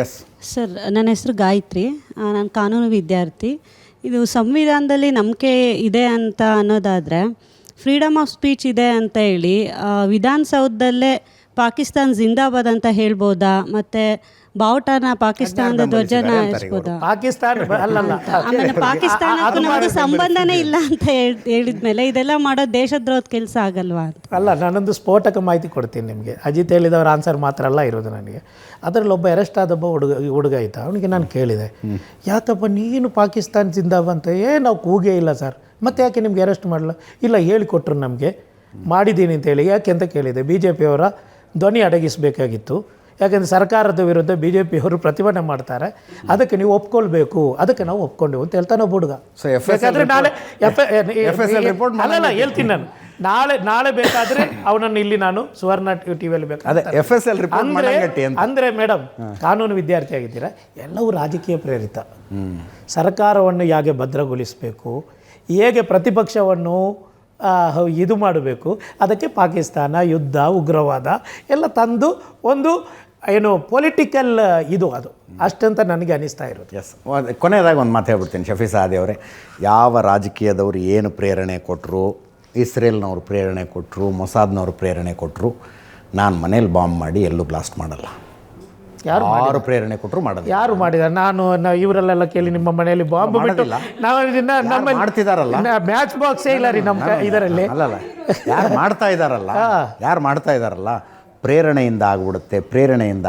Yes sir, ನನ್ನ ಹೆಸರು ಗಾಯತ್ರಿ. ನಾನು ಕಾನೂನು ವಿದ್ಯಾರ್ಥಿ. ಇದು ಸಂವಿಧಾನದಲ್ಲಿ ನಂಬಿಕೆ ಇದೆ ಅಂತ ಅನ್ನೋದಾದರೆ, ಫ್ರೀಡಮ್ ಆಫ್ ಸ್ಪೀಚ್ ಇದೆ ಅಂತ ಹೇಳಿ ವಿಧಾನಸೌಧದಲ್ಲೇ ಪಾಕಿಸ್ತಾನ್ ಜಿಂದಾಬಾದ್ ಅಂತ ಹೇಳ್ಬೋದಾ? ಮತ್ತು ಬಾವುಟನ ಪಾಕಿಸ್ತಾನದ ಧ್ವಜನ ಇಸ್ಬೋದಾ? ಪಾಕಿಸ್ತಾನ ಅಲ್ಲಲ್ಲ, ಆಮೇಲೆ ಪಾಕಿಸ್ತಾನಕ್ಕೂ ನಮಗೂ ಸಂಬಂಧನೇ ಇಲ್ಲ ಅಂತ ಹೇಳಿದ್ಮೇಲೆ ಇದೆಲ್ಲ ಮಾಡೋ ದೇಶದ್ರೋಹದ ಕೆಲಸ ಆಗಲ್ವಾ ಅಂತ. ಅಲ್ಲ, ನಾನೊಂದು ಸ್ಫೋಟಕ ಮಾಹಿತಿ ಕೊಡ್ತೀನಿ ನಿಮಗೆ. ಅಜಿತ್ ಹೇಳಿದವ್ರ ಆನ್ಸರ್ ಮಾತ್ರ ಅಲ್ಲ ಇರೋದು ನನಗೆ. ಅದರಲ್ಲಿ ಒಬ್ಬ ಅರೆಸ್ಟ್ ಆದೊಬ್ಬ ಹುಡುಗ ಇದ್ದ. ಅವನಿಗೆ ನಾನು ಕೇಳಿದೆ, ಯಾಕಪ್ಪ ನೀನು ಪಾಕಿಸ್ತಾನ ಜಿಂದಾಬಾದ್ ಅಂತ? ನಾವು ಕೂಗೇ ಇಲ್ಲ ಸರ್, ಮತ್ತೆ ಯಾಕೆ ನಿಮ್ಗೆ ಅರೆಸ್ಟ್ ಮಾಡಲ್ಲ? ಇಲ್ಲ, ಹೇಳಿಕೊಟ್ರು ನಮಗೆ, ಮಾಡಿದ್ದೀನಿ ಅಂತೇಳಿ. ಯಾಕೆ ಅಂತ ಕೇಳಿದೆ. ಬಿ ಜೆ ಪಿಯವರ ಧ್ವನಿ ಅಡಗಿಸಬೇಕಾಗಿತ್ತು. ಯಾಕೆಂದರೆ ಸರ್ಕಾರದ ವಿರುದ್ಧ ಬಿ ಜೆ ಪಿಯವರು ಪ್ರತಿಭಟನೆ ಮಾಡ್ತಾರೆ, ಅದಕ್ಕೆ ನೀವು ಒಪ್ಕೊಳ್ಬೇಕು. ಅದಕ್ಕೆ ನಾವು ಒಪ್ಕೊಂಡೆವು ಅಂತ ಹೇಳ್ತಾನೆ ಒಬ್ಬ ಹುಡುಗ. ಬೇಕಾದರೆ ನಾಳೆ ಅಲ್ಲಲ್ಲ ಹೇಳ್ತೀನಿ ನಾನು, ನಾಳೆ ಬೇಕಾದರೆ ಅವನನ್ನು ಇಲ್ಲಿ ನಾನು ಸುವರ್ಣ ಟಿವಿಯಲ್ಲಿ ಬೇಕಾದ್ರೆ. ಅಂದರೆ ಮೇಡಮ್, ಕಾನೂನು ವಿದ್ಯಾರ್ಥಿ ಆಗಿದ್ದೀರಾ, ಎಲ್ಲವೂ ರಾಜಕೀಯ ಪ್ರೇರಿತ. ಸರ್ಕಾರವನ್ನು ಹೇಗೆ ಭದ್ರಗೊಳಿಸಬೇಕು, ಹೇಗೆ ಪ್ರತಿಪಕ್ಷವನ್ನು ಇದು ಮಾಡಬೇಕು, ಅದಕ್ಕೆ ಪಾಕಿಸ್ತಾನ, ಯುದ್ಧ, ಉಗ್ರವಾದ ಎಲ್ಲ ತಂದು ಒಂದು ಏನು ಪೊಲಿಟಿಕಲ್ ಇದು ಅದು ಅಷ್ಟಂತ ನನಗೆ ಅನಿಸ್ತಾ ಇರೋದು. ಎಸ್, ಕೊನೆಯದಾಗಿ ಒಂದು ಮಾತು ಹೇಳ್ಬಿಡ್ತೀನಿ ಶಫಿ ಸಾದಿ ಅವರೇ. ಯಾವ ರಾಜಕೀಯದವರು ಏನು ಪ್ರೇರಣೆ ಕೊಟ್ಟರು, ಇಸ್ರೇಲ್ನವ್ರು ಪ್ರೇರಣೆ ಕೊಟ್ಟರು, ಮೊಸಾದ್ನವ್ರು ಪ್ರೇರಣೆ ಕೊಟ್ಟರು, ನಾನು ಮನೇಲಿ ಬಾಂಬ್ ಮಾಡಿ ಎಲ್ಲೂ ಬ್ಲಾಸ್ಟ್ ಮಾಡಲ್ಲ. ಯಾರು ಪ್ರೇರಣೆ ಕೊಟ್ಟರು ಮಾಡೋದು. ಯಾರು ಮಾಡಿದ್ದಾರೆ? ನಾನು ಇವರಲ್ಲೆಲ್ಲ ಕೇಳಿ ನಿಮ್ಮ ಮನೆಯಲ್ಲಿ ಬಾಂಬ್ ಬಿಟ್ಟು ನಾವು ಮಾಡ್ತಿದಾರಲ್ಲ, ಮ್ಯಾಚ್ ಬಾಕ್ಸೇ ಇಲ್ಲ ರೀ ನಮ್ಮ ಇದರಲ್ಲಿ. ಅಲ್ಲಲ್ಲ, ಯಾರು ಮಾಡ್ತಾ ಇದ್ದಾರಲ್ಲ ಪ್ರೇರಣೆಯಿಂದ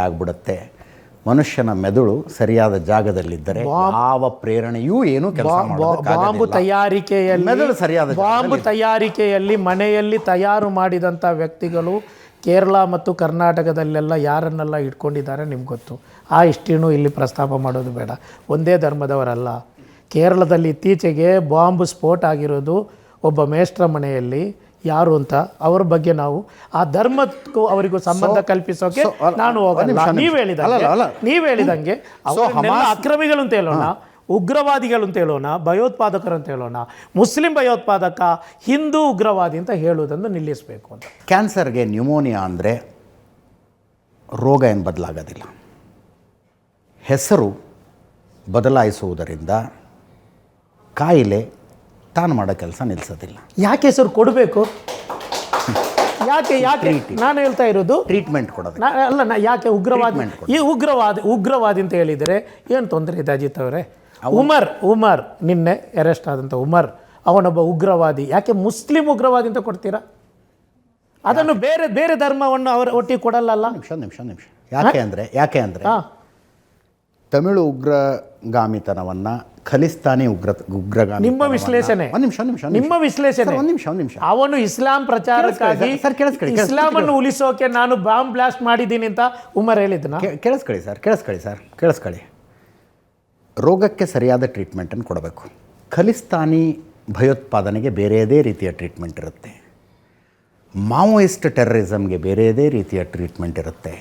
ಆಗ್ಬಿಡುತ್ತೆ. ಮನುಷ್ಯನ ಮೆದುಳು ಸರಿಯಾದ ಜಾಗದಲ್ಲಿದ್ದರೆ ಯಾವ ಪ್ರೇರಣೆಯೂ ಏನು ಕೆಲಸ ಬಾಂಬ್ ತಯಾರಿಕೆಯಲ್ಲಿ ಮೆದುಳು ಸರಿಯಾದ ಬಾಂಬ್ ತಯಾರಿಕೆಯಲ್ಲಿ ಮನೆಯಲ್ಲಿ ತಯಾರು ಮಾಡಿದಂಥ ವ್ಯಕ್ತಿಗಳು ಕೇರಳ ಮತ್ತು ಕರ್ನಾಟಕದಲ್ಲೆಲ್ಲ ಯಾರನ್ನೆಲ್ಲ ಇಟ್ಕೊಂಡಿದ್ದಾರೆ ನಿಮ್ಗೆ ಗೊತ್ತು. ಆ ಹಿಸ್ಟ್ರಿನೂ ಇಲ್ಲಿ ಪ್ರಸ್ತಾಪ ಮಾಡೋದು ಬೇಡ. ಒಂದೇ ಧರ್ಮದವರಲ್ಲ. ಕೇರಳದಲ್ಲಿ ಇತ್ತೀಚೆಗೆ ಬಾಂಬ್ ಸ್ಫೋಟ ಆಗಿರೋದು ಒಬ್ಬ ಮೇಷ್ಟ್ರ ಮನೆಯಲ್ಲಿ. ಯಾರು ಅಂತ ಅವ್ರ ಬಗ್ಗೆ ನಾವು ಆ ಧರ್ಮಕ್ಕೂ ಅವರಿಗೂ ಸಂಬಂಧ ಕಲ್ಪಿಸೋಕೆ ನಾನು ಹೋಗಲ್ಲ. ನೀವು ಹೇಳಿದಂಗೆ ಅಕ್ರಮಿಗಳು ಅಂತ ಹೇಳೋಣ, ಉಗ್ರವಾದಿಗಳು ಅಂತ ಹೇಳೋಣ, ಭಯೋತ್ಪಾದಕರು ಅಂತ ಹೇಳೋಣ, ಮುಸ್ಲಿಂ ಭಯೋತ್ಪಾದಕ, ಹಿಂದೂ ಉಗ್ರವಾದಿ ಅಂತ ಹೇಳುವುದನ್ನು ನಿಲ್ಲಿಸಬೇಕು ಅಂತ. ಕ್ಯಾನ್ಸರ್ಗೆ ನ್ಯೂಮೋನಿಯಾ ಅಂದರೆ ರೋಗ ಏನು ಬದಲಾಗೋದಿಲ್ಲ, ಹೆಸರು ಬದಲಾಯಿಸುವುದರಿಂದ ಕಾಯಿಲೆ ತಾನು ಮಾಡೋ ಕೆಲಸ ನಿಲ್ಲಿಸೋದಿಲ್ಲ. ಯಾಕೆ ಹೆಸರು ಕೊಡಬೇಕು? ಯಾಕೆ ನಾನು ಹೇಳ್ತಾ ಇರೋದು ಟ್ರೀಟ್ಮೆಂಟ್ ಕೊಡೋದು ಅಲ್ಲ. ಯಾಕೆ ಉಗ್ರವಾದಿ ಅಂತ ಹೇಳಿದರೆ ಏನು ತೊಂದರೆ ಇದೆ ಅಜಿತ್ ಅವರೇ? ಉಮರ್ ನಿನ್ನೆ ಅರೆಸ್ಟ್ ಆದಂಥ ಉಮರ್ ಅವನೊಬ್ಬ ಉಗ್ರವಾದಿ. ಯಾಕೆ ಮುಸ್ಲಿಂ ಉಗ್ರವಾದಿ ಅಂತ ಕೊಡ್ತೀರಾ? ಅದನ್ನು ಬೇರೆ ಧರ್ಮವನ್ನು ಅವರ ಒಟ್ಟಿಗೆ ಕೊಡಲ್ಲ. ನಿಮಿಷ. ಯಾಕೆ ಅಂದರೆ ತಮಿಳು ಉಗ್ರಗಾಮಿತನವನ್ನು ಖಲಿಸ್ತಾನಿ ಉಗ್ರಗಾಮಿ. ನಿಮ್ಮ ವಿಶ್ಲೇಷಣೆ ಅವನು ಇಸ್ಲಾಂ ಪ್ರಚಾರಕ್ಕಾಗಿ ಇಸ್ಲಾಮನ್ನು ಉಳಿಸೋಕೆ ನಾನು ಬಾಂಬ್ ಬ್ಲಾಸ್ಟ್ ಮಾಡಿದ್ದೀನಿ ಅಂತ ಉಮರ್ ಹೇಳಿದ್ನ. ಕೇಳಿಸ್ಕೊಳ್ಳಿ. ರೋಗಕ್ಕೆ ಸರಿಯಾದ ಟ್ರೀಟ್ಮೆಂಟನ್ನು ಕೊಡಬೇಕು. ಖಲಿಸ್ತಾನಿ ಭಯೋತ್ಪಾದನೆಗೆ ಬೇರೆಯದೇ ರೀತಿಯ ಟ್ರೀಟ್ಮೆಂಟ್ ಇರುತ್ತೆ, ಮಾವೋಯಿಸ್ಟ್ ಟೆರರಿಸಮ್ಗೆ ಬೇರೆಯದೇ ರೀತಿಯ ಟ್ರೀಟ್ಮೆಂಟ್ ಇರುತ್ತೆ,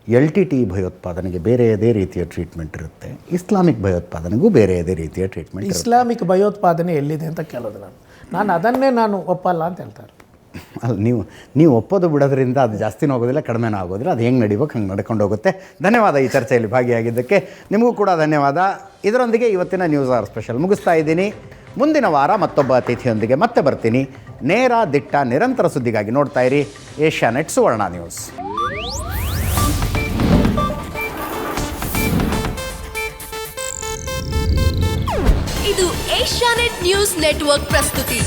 LTT ಭಯೋತ್ಪಾದನೆಗೆ ಬೇರೆಯದೇ ರೀತಿಯ ಟ್ರೀಟ್ಮೆಂಟ್ ಇರುತ್ತೆ, ಇಸ್ಲಾಮಿಕ್ ಭಯೋತ್ಪಾದನೆಗೂ ಬೇರೆಯದೇ ರೀತಿಯ ಟ್ರೀಟ್ಮೆಂಟ್. ಇಸ್ಲಾಮಿಕ್ ಭಯೋತ್ಪಾದನೆ ಎಲ್ಲಿದೆ ಅಂತ ಕೇಳೋದು ನಾನು ಅದನ್ನೇ ನಾನು ಒಪ್ಪಲ್ಲ ಅಂತ ಹೇಳ್ತಾರೆ. ಅಲ್ಲಿ ನೀವು ಒಪ್ಪೋದು ಬಿಡೋದ್ರಿಂದ ಅದು ಜಾಸ್ತಿನೂ ಆಗೋದಿಲ್ಲ, ಕಡಿಮೆನೂ ಆಗೋದಿಲ್ಲ. ಅದು ಹೆಂಗೆ ನಡಿಬೇಕು ಹಂಗೆ ನಡ್ಕೊಂಡು ಹೋಗುತ್ತೆ. ಧನ್ಯವಾದ ಈ ಚರ್ಚೆಯಲ್ಲಿ ಭಾಗಿಯಾಗಿದ್ದಕ್ಕೆ. ನಿಮಗೂ ಕೂಡ ಧನ್ಯವಾದ. ಇದರೊಂದಿಗೆ ಇವತ್ತಿನ ನ್ಯೂಸ್ ಅವರ್ ಸ್ಪೆಷಲ್ ಮುಗಿಸ್ತಾ ಇದ್ದೀನಿ. ಮುಂದಿನ ವಾರ ಮತ್ತೊಬ್ಬ ಅತಿಥಿಯೊಂದಿಗೆ ಮತ್ತೆ ಬರ್ತೀನಿ. ನೇರ ದಿಟ್ಟ ನಿರಂತರ ಸುದ್ದಿಗಾಗಿ ನೋಡ್ತಾ ಇರಿ ಏಷ್ಯಾನೆಟ್ ಸುವರ್ಣ ನ್ಯೂಸ್. ಇದು ಏಷ್ಯಾನೆಟ್ ನ್ಯೂಸ್ ನೆಟ್ವರ್ಕ್ ಪ್ರಸ್ತುತಿ.